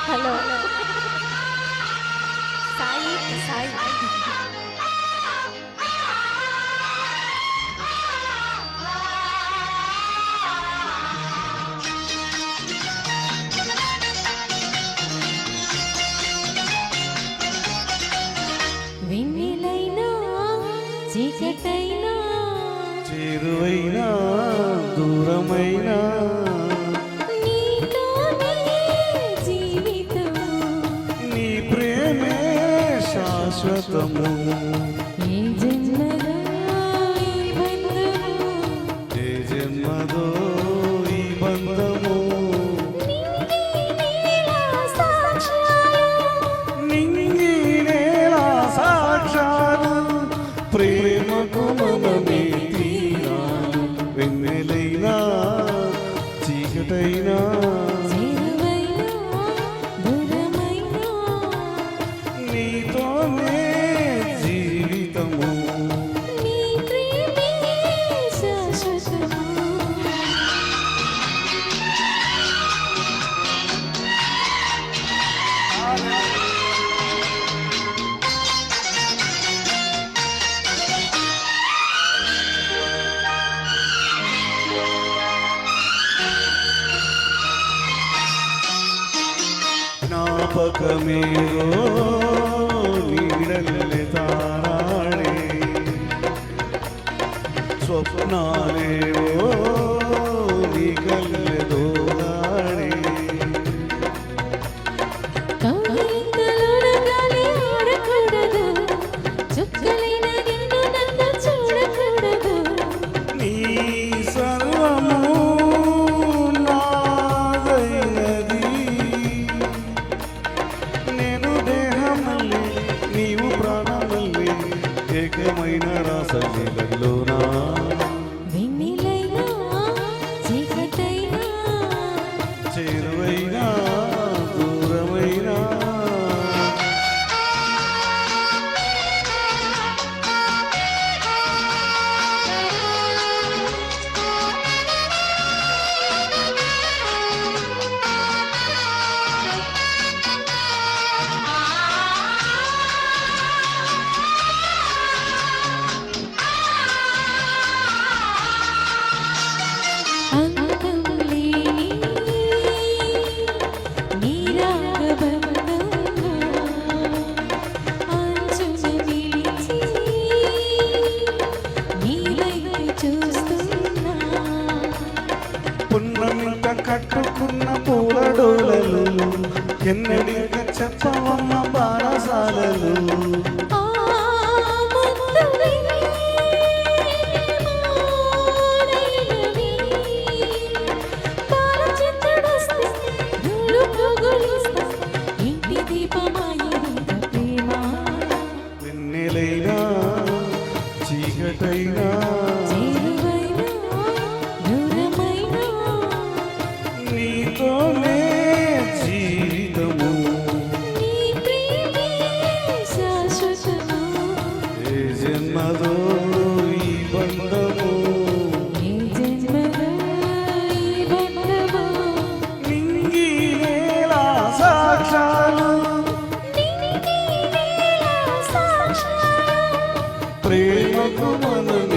hello Sai Sai వెన్నెలైనా చీకటైనా చేరువైనా దూరమైనా నీతోనే జీవితం నీ ప్రేమే శాశ్వతము ఏ జన్మలో ఈ బంధము ఏ జన్మదో ఈ బంధము నింగి నేల సాక్షాలు ప్రేమకు మనమే తీరాలు వెన్నెలైనా చీకటైనా నీతోనే జీవితము ಜ್ಞಾಪಕಮೇರೋ ನೀಡಲೆ ತಾರಾಳೆ ಸ್ವಪ್ನಾಲೇವೋ ನೀ ಕಲ್ಲೆದೋಗಾಳೆ నీ సర్వము నాదైనది నేను దేహమల్లి నీవు ప్రాణమల్లి ఏకమైన రాసలీలలోనా చేరువైనా దూరమైనా పున్నమింట కట్టుకున్న పూలడోలలు ఎన్నడిక చెప్పవమ్మ బారసాలలు వెన్నెలైనా చీకటైనా నీతోనే జీవితము ఏ జన్మదో ఈ బంధము నింగి నేల సాక్షాలు ప్రేమకు మనమే